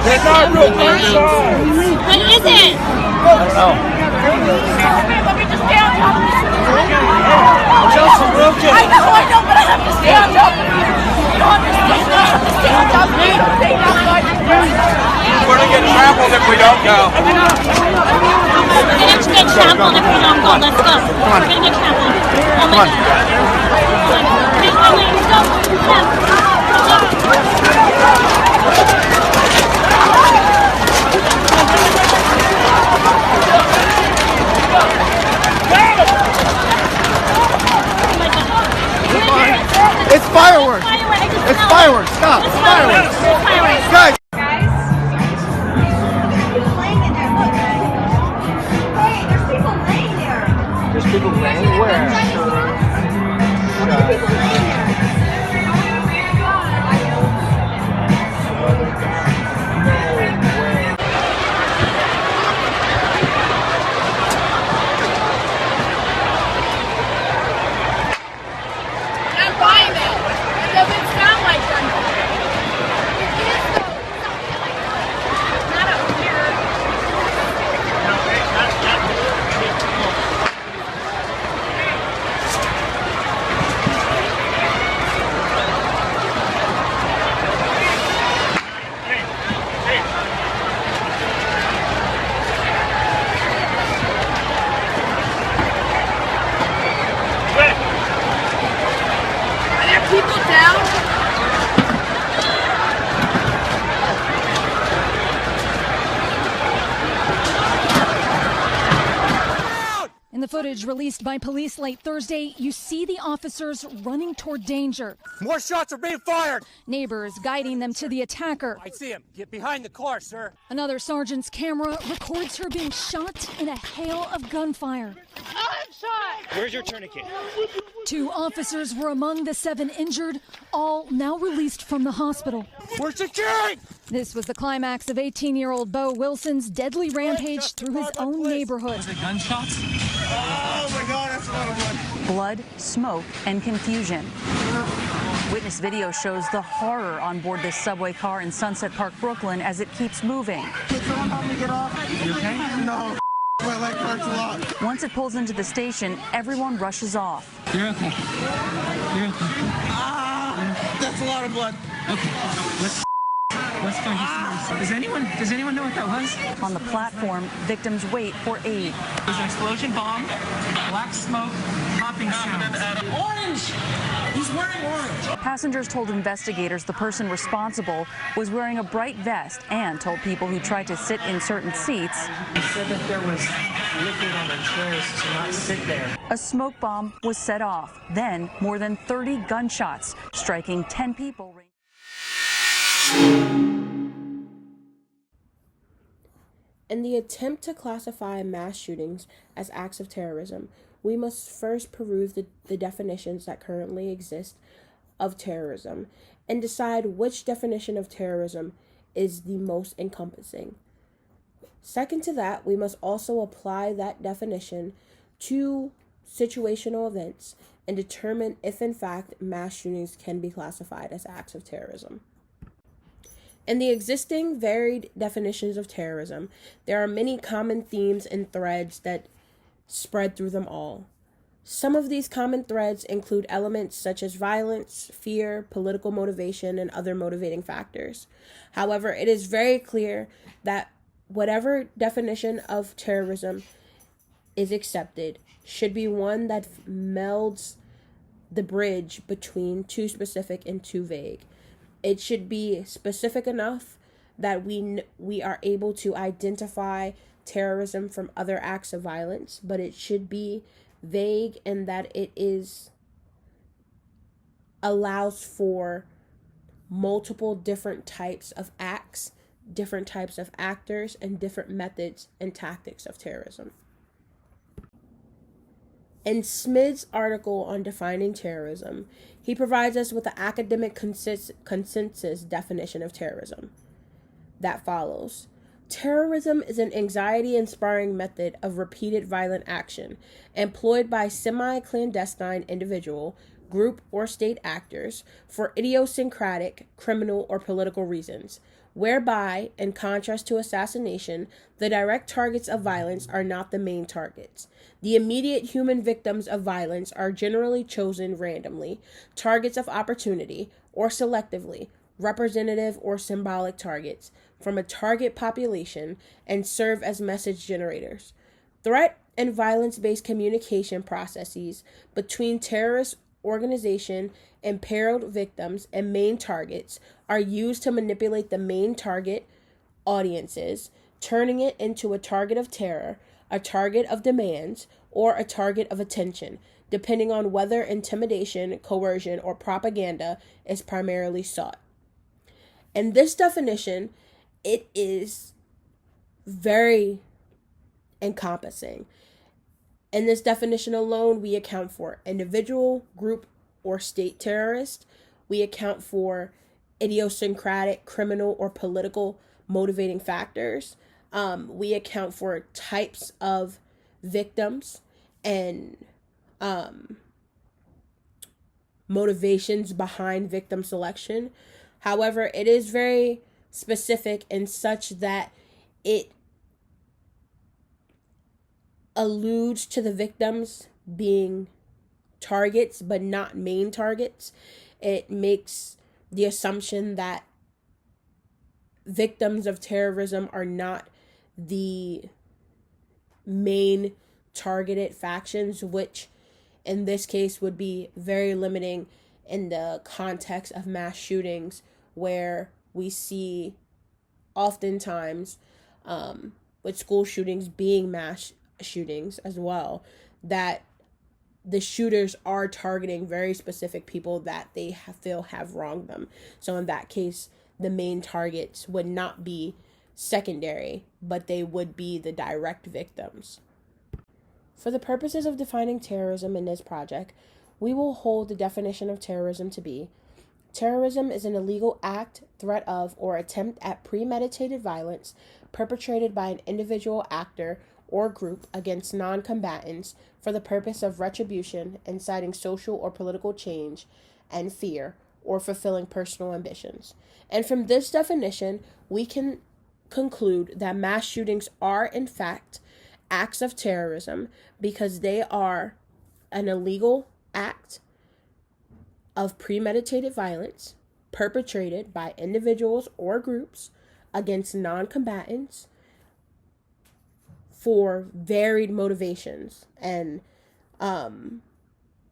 It's not real inside. What is it? I don't know. Let me just stay on top of this. Chelsea, we're okay. I know, but I have to stay on top of you. You don't understand. I have to stay on top of you. We're gonna get trampled if we don't go. We're gonna get trampled if we don't go. Let's go. We're gonna get trampled. Oh my God. Let's go. It's fireworks. It's fireworks. Stop. It's fireworks. Guys. Hey, there's people laying there. There's people laying where? There's people laying there. I'm buying it. It doesn't sound like gunfire. Not up here. Are there people down? In the footage released by police late Thursday, you see the officers running toward danger. More shots are being fired. Neighbors guiding them to the attacker. I see him. Get behind the car, sir. Another sergeant's camera records her being shot in a hail of gunfire. I'm shot. Where's your tourniquet? 2 officers were among the 7 injured, all now released from the hospital. We're securing. This was the climax of 18-year-old Bo Wilson's deadly rampage through his own neighborhood. The gunshots? Oh my God, that's a lot of blood. Blood, smoke, and confusion. Witness video shows the horror on board this subway car in Sunset Park, Brooklyn, as it keeps moving. Can someone help me get off? You okay? No. My leg hurts a lot. Once it pulls into the station, everyone rushes off. You're okay. You're okay. That's a lot of blood. Okay. Let's find you some. Does anyone know what that was? On the platform, victims wait for aid. There's an explosion bomb, black smoke, popping sounds. Orange! He's wearing orange. Passengers told investigators the person responsible was wearing a bright vest and told people who tried to sit in certain seats He said that there was liquid on the chairs to not sit there. a smoke bomb was set off. Then more than 30 gunshots, striking 10 people. In the attempt to classify mass shootings as acts of terrorism, we must first peruse the definitions that currently exist of terrorism and decide which definition of terrorism is the most encompassing. Second to that, we must also apply that definition to situational events and determine if in fact mass shootings can be classified as acts of terrorism. In the existing varied definitions of terrorism, there are many common themes and threads that spread through them all. Some of these common threads include elements such as violence, fear, political motivation, and other motivating factors. However, it is very clear that whatever definition of terrorism is accepted should be one that melds the bridge between too specific and too vague. It should be specific enough that we are able to identify terrorism from other acts of violence, but it should be vague in that it allows for multiple different types of acts, different types of actors, and different methods and tactics of terrorism. In Smith's article on defining terrorism, he provides us with an academic consensus definition of terrorism that follows. Terrorism is an anxiety-inspiring method of repeated violent action employed by semi-clandestine individual, group, or state actors for idiosyncratic, criminal, or political reasons, whereby, in contrast to assassination, the direct targets of violence are not the main targets. The immediate human victims of violence are generally chosen randomly, targets of opportunity, or selectively, representative or symbolic targets from a target population, and serve as message generators. Threat and violence-based communication processes between terrorist organization, imperiled victims, and main targets are used to manipulate the main target audiences, turning it into a target of terror, a target of demands, or a target of attention, depending on whether intimidation, coercion, or propaganda is primarily sought. In this definition, it is very encompassing. In this definition alone, we account for individual, group, or state terrorist. We account for idiosyncratic, criminal, or political motivating factors. We account for types of victims and motivations behind victim selection. However, it is very specific in such that it alludes to the victims being targets but not main targets. It makes the assumption that victims of terrorism are not the main targeted factions, which in this case would be very limiting in the context of mass shootings, where we see oftentimes with school shootings being mass shootings as well, that the shooters are targeting very specific people that they feel have wronged them. So in that case, the main targets would not be secondary, but they would be the direct victims. For the purposes of defining terrorism in this project, we will hold the definition of terrorism to be: terrorism is an illegal act, threat of, or attempt at premeditated violence perpetrated by an individual actor or group against non-combatants for the purpose of retribution, inciting social or political change and fear, or fulfilling personal ambitions. And from this definition, we can conclude that mass shootings are, in fact, acts of terrorism because they are an illegal act of premeditated violence perpetrated by individuals or groups against non-combatants for varied motivations. And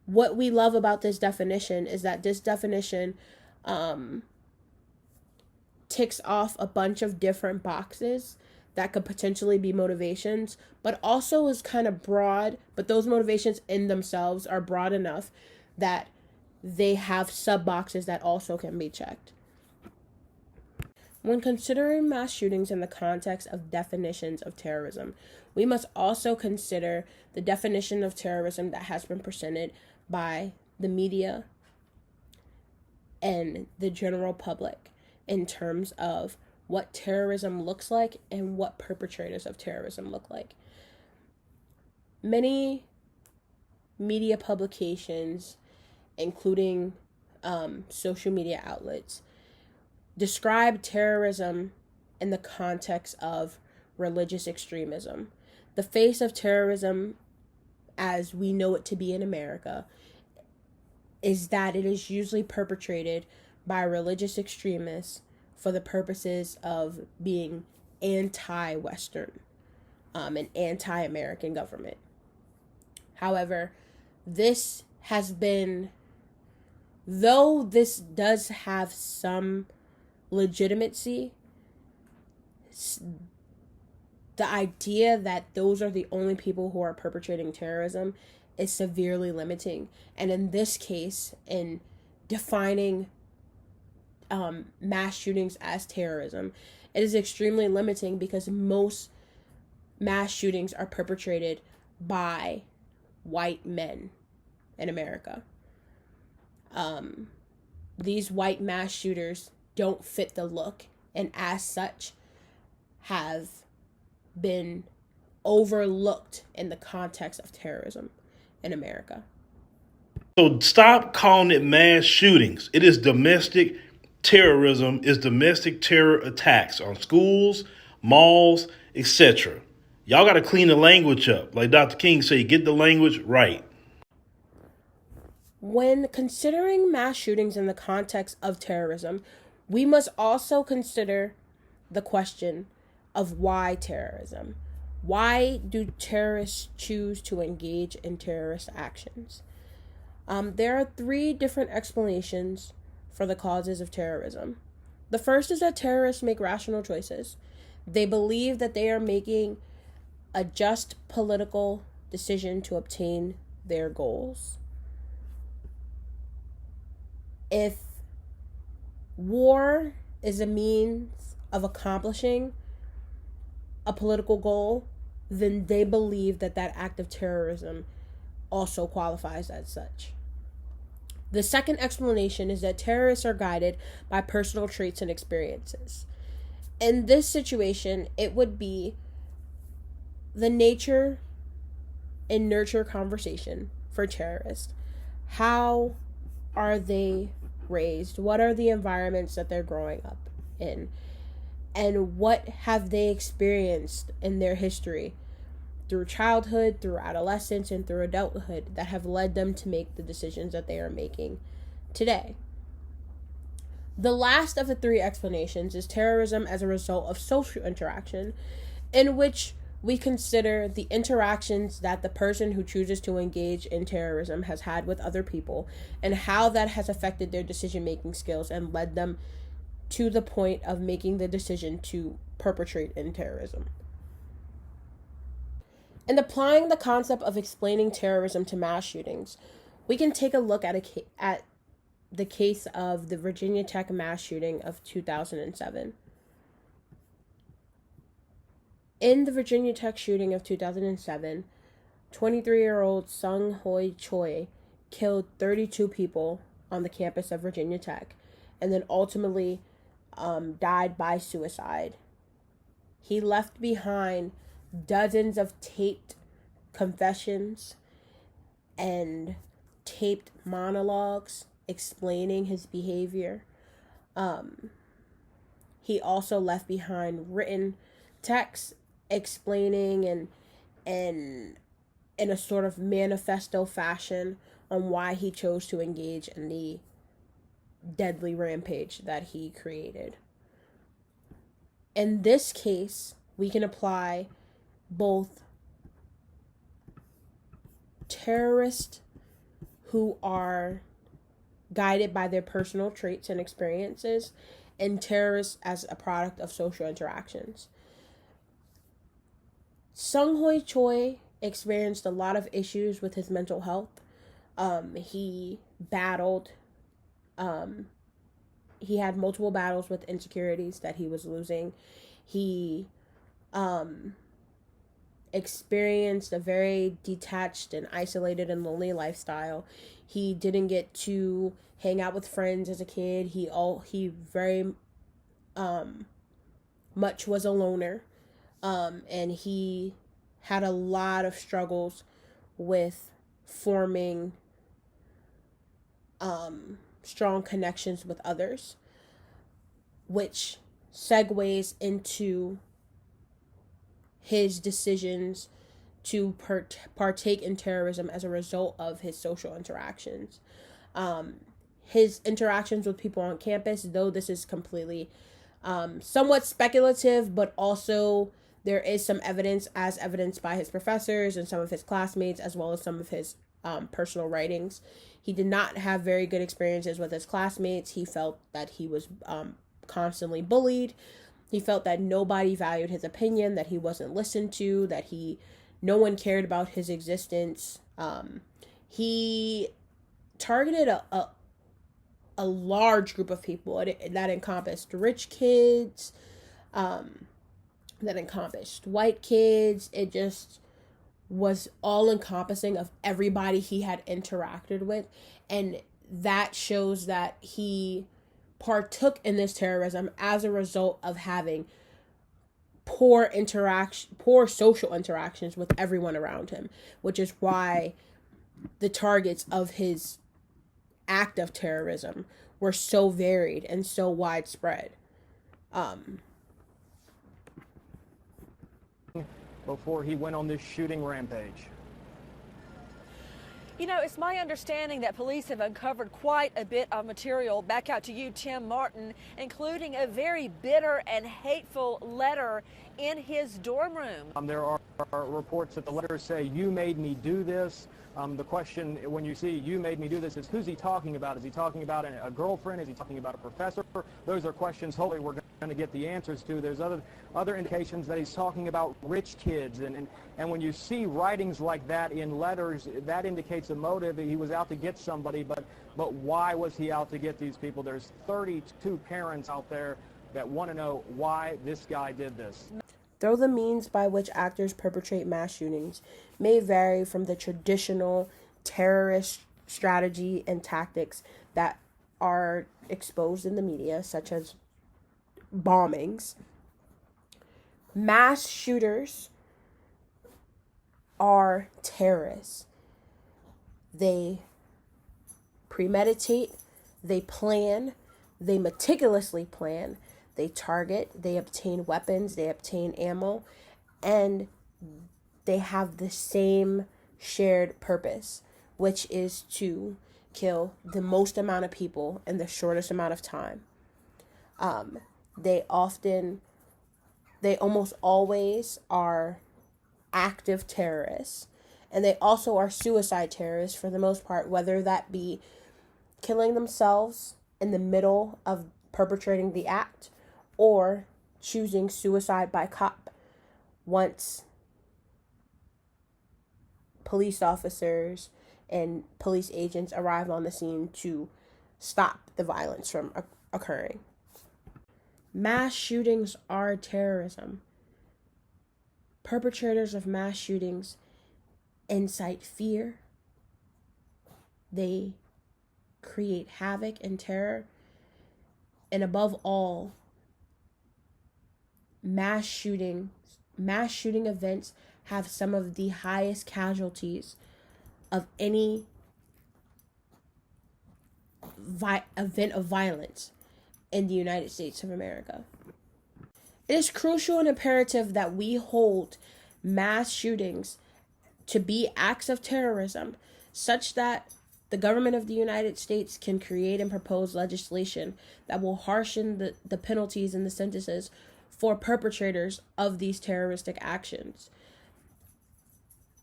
what we love about this definition is that this definition ticks off a bunch of different boxes that could potentially be motivations, but also is kind of broad, but those motivations in themselves are broad enough that they have sub-boxes that also can be checked. When considering mass shootings in the context of definitions of terrorism, we must also consider the definition of terrorism that has been presented by the media and the general public in terms of what terrorism looks like and what perpetrators of terrorism look like. Many media publications, including social media outlets, describe terrorism in the context of religious extremism. The face of terrorism, as we know it to be in America, is that it is usually perpetrated by religious extremists for the purposes of being anti-Western, an anti-American government. However, this has been, though this does have some legitimacy, the idea that those are the only people who are perpetrating terrorism is severely limiting. And in this case, in defining mass shootings as terrorism, it is extremely limiting because most mass shootings are perpetrated by white men in America. These white mass shooters don't fit the look, and as such have been overlooked in the context of terrorism in America. So stop calling it mass shootings. It is domestic terrorism is domestic terror attacks on schools, malls, etc. Y'all got to clean the language up. Like Dr. King said, get the language right. When considering mass shootings in the context of terrorism, we must also consider the question of why terrorism. Why do terrorists choose to engage in terrorist actions? There are three different explanations for the causes of terrorism. The first is that terrorists make rational choices. They believe that they are making a just political decision to obtain their goals. If war is a means of accomplishing a political goal, then they believe that that act of terrorism also qualifies as such. The second explanation is that terrorists are guided by personal traits and experiences. In this situation, it would be the nature and nurture conversation for terrorists. How are they raised? What are the environments that they're growing up in? And what have they experienced in their history through childhood, through adolescence, and through adulthood that have led them to make the decisions that they are making today? The last of the three explanations is terrorism as a result of social interaction, in which we consider the interactions that the person who chooses to engage in terrorism has had with other people and how that has affected their decision-making skills and led them to the point of making the decision to perpetrate in terrorism. And applying the concept of explaining terrorism to mass shootings, we can take a look at the case of the Virginia Tech mass shooting of 2007. In the Virginia Tech shooting of 2007, 23-year-old Sung Hoi Choi killed 32 people on the campus of Virginia Tech and then ultimately died by suicide. He left behind dozens of taped confessions and taped monologues explaining his behavior. He also left behind written texts explaining and in a sort of manifesto fashion on why he chose to engage in the deadly rampage that he created. In this case, we can apply both terrorists who are guided by their personal traits and experiences and terrorists as a product of social interactions. Sung Hoi Choi experienced a lot of issues with his mental health. He had multiple battles with insecurities that he was losing. He experienced a very detached and isolated and lonely lifestyle. He didn't get to hang out with friends as a kid. He very much was a loner. And he had a lot of struggles with forming strong connections with others, which segues into his decisions to partake in terrorism as a result of his social interactions. His interactions with people on campus, though this is completely somewhat speculative, but also there is some evidence, as evidenced by his professors and some of his classmates, as well as some of his personal writings. He did not have very good experiences with his classmates. He felt that he was constantly bullied. He felt that nobody valued his opinion, that he wasn't listened to, that no one cared about his existence. He targeted a large group of people that encompassed rich kids, that encompassed white kids. It just was all encompassing of everybody he had interacted with, and that shows that he partook in this terrorism as a result of having poor social interactions with everyone around him, which is why the targets of his act of terrorism were so varied and so widespread. Before he went on this shooting rampage. You know, it's my understanding that police have uncovered quite a bit of material. Back out to you, Tim Martin, including a very bitter and hateful letter in his dorm room. There are reports that the letters say, "You made me do this." The question, when you see "you made me do this," is who's he talking about? Is he talking about a girlfriend? Is he talking about a professor? Those are questions hopefully we're going to get the answers to. There's other indications that he's talking about rich kids. And when you see writings like that in letters, that indicates a motive. He was out to get somebody, but why was he out to get these people? There's 32 parents out there that want to know why this guy did this. Though the means by which actors perpetrate mass shootings may vary from the traditional terrorist strategy and tactics that are exposed in the media, such as bombings, mass shooters are terrorists. They premeditate, they plan, they meticulously plan, they target, they obtain weapons, they obtain ammo, and they have the same shared purpose, which is to kill the most amount of people in the shortest amount of time. They almost always are active terrorists, and they also are suicide terrorists for the most part, whether that be killing themselves in the middle of perpetrating the act or choosing suicide by cop once police officers and police agents arrive on the scene to stop the violence from occurring. Mass shootings are terrorism. Perpetrators of mass shootings incite fear. They create havoc and terror. And above all, mass shooting events have some of the highest casualties of any event of violence in the United States of America. It is crucial and imperative that we hold mass shootings to be acts of terrorism, such that the government of the United States can create and propose legislation that will harshen the penalties and the sentences for perpetrators of these terroristic actions.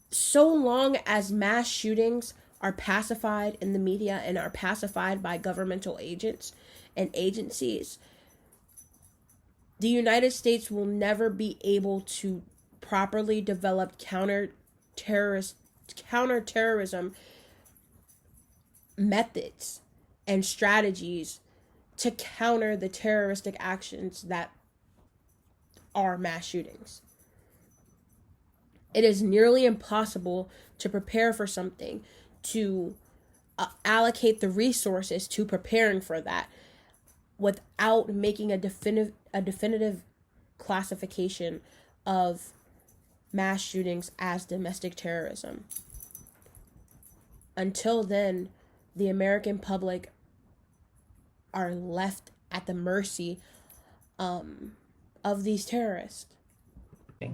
So long as mass shootings are pacified in the media and are pacified by governmental agents and agencies, the United States will never be able to properly develop counterterrorism methods and strategies to counter the terroristic actions that are mass shootings. It is nearly impossible to prepare for something, to allocate the resources to preparing for that without making a definitive classification of mass shootings as domestic terrorism. Until then, the American public are left at the mercy of these terrorists.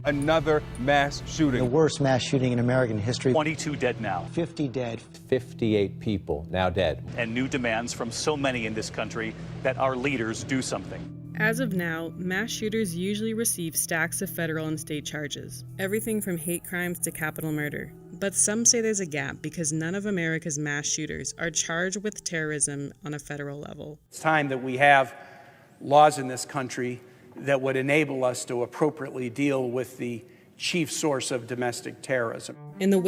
Another mass shooting. The worst mass shooting in American history. 22 dead now. 50 dead. 58 people now dead. And new demands from so many in this country that our leaders do something. As of now, mass shooters usually receive stacks of federal and state charges, everything from hate crimes to capital murder. But some say there's a gap because none of America's mass shooters are charged with terrorism on a federal level. It's time that we have laws in this country that would enable us to appropriately deal with the chief source of domestic terrorism. In the